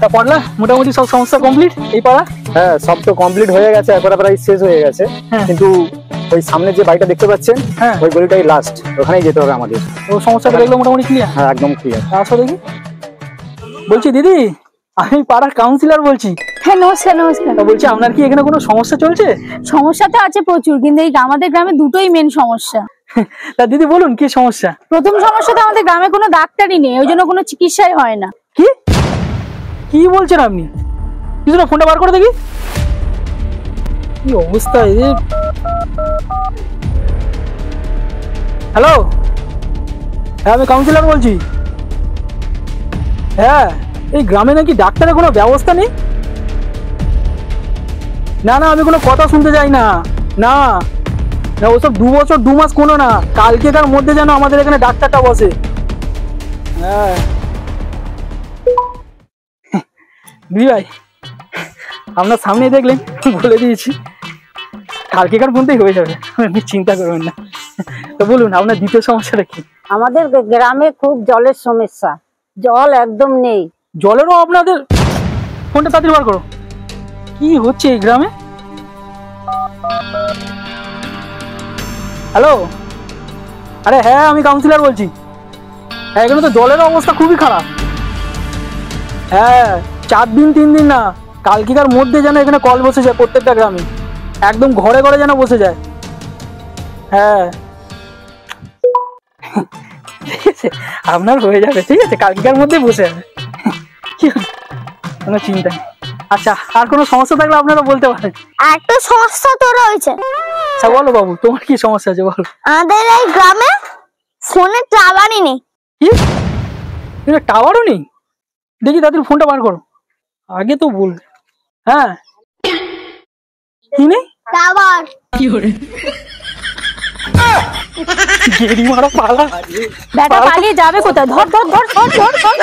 তা পড়লা মোটামুটি সব সমস্যা কমপ্লিট এই পাড়া? হ্যাঁ, সব তো কমপ্লিট হয়ে গেছে, একবার প্রায় শেষ হয়ে গেছে। কিন্তু ওই সামনে যে বাড়িটা দেখতে পাচ্ছেন, ওই গলিটাই লাস্ট, ওখানেই যেতে হবে আমাদের। ও সমস্যাটা দেখলো মোটামুটি ক্লিয়ার? হ্যাঁ, একদম ক্লিয়ার। আসো দেখি। বলছি দিদি, আমি পাড়ার কাউন্সিলর বলছি। হ্যাঁ নমস্কার। নমস্কার। বলছি আপনার কি এখানে কোনো সমস্যা চলছে? সমস্যা তো আছে প্রচুর, কিন্তু এই আমাদের গ্রামে দুটোই মেন সমস্যা। তা দিদি বলুন কি সমস্যা? প্রথম সমস্যা তো আমাদের গ্রামে কোনো ডাক্তারই নেই, ওই জন্য কোনো চিকিৎসাই হয় না। কি কি বলছেন আপনি? কিছুটা ফোনটা বার করে দেখি। কি অবস্থা এদের। হ্যালো, হ্যাঁ আমি কাউন্সিলর বলছি। হ্যাঁ, এই গ্রামে নাকি ডাক্তারের কোনো ব্যবস্থা নেই। না না, আমি কোনো কথা শুনতে চাই না। না না, ওসব 2 বছর 2 মাস কোনো না, কালকেকার মধ্যে যেন আমাদের এখানে ডাক্তারটা বসে। হ্যাঁ দিদি ভাই, আপনার সামনে দেখলেন, বলে দিয়েছি কালকেকার মধ্যেই হয়ে যাবে, আপনি চিন্তা করবেন না। তো বলুন আপনার দ্বিতীয় সমস্যাটা কি? আমাদের গ্রামে খুব জলের সমস্যা, জল একদম নেই। জলেরও আপনাদের? ফোনটা তাড়াতাড়ি বার করো। কি হচ্ছে এই গ্রামে? হ্যালো, আরে হ্যাঁ আমি কাউন্সিলর বলছি। হ্যাঁ, এখানে তো জলের অবস্থা খুবই খারাপ। হ্যাঁ, 4 দিন 3 দিন না, কালকেকার মধ্যে যেন এখানে কল বসে যায় প্রত্যেকটা গ্রামে, একদম ঘরে ঘরে যেন বসে যায়। হ্যাঁ ঠিক আছে, আপনার হয়ে যাবে, ঠিক আছে, কালকেকার মধ্যে বসে যাবে, কোনো চিন্তা নেই। আচ্ছা, আর কোনো সমস্যা থাকলে আপনারা বলতে পারেন। একটা সমস্যা তো রয়েছে। আচ্ছা বলো বাবু, তোমার কি সমস্যা আছে বলো। আমাদের এই গ্রামে ফোনে টাওয়ারই নেই। কি? টাওয়ারও নেই? দেখি তাদের ফোনটা বার করো, আগে তো বল। হ্যাঁ, কি নেই? টাওয়ার। গেড়ি মারা পালা। ব্যাটা পালিয়ে যাবে কোথায়? ধর ধর ধর ধর ধর ধর।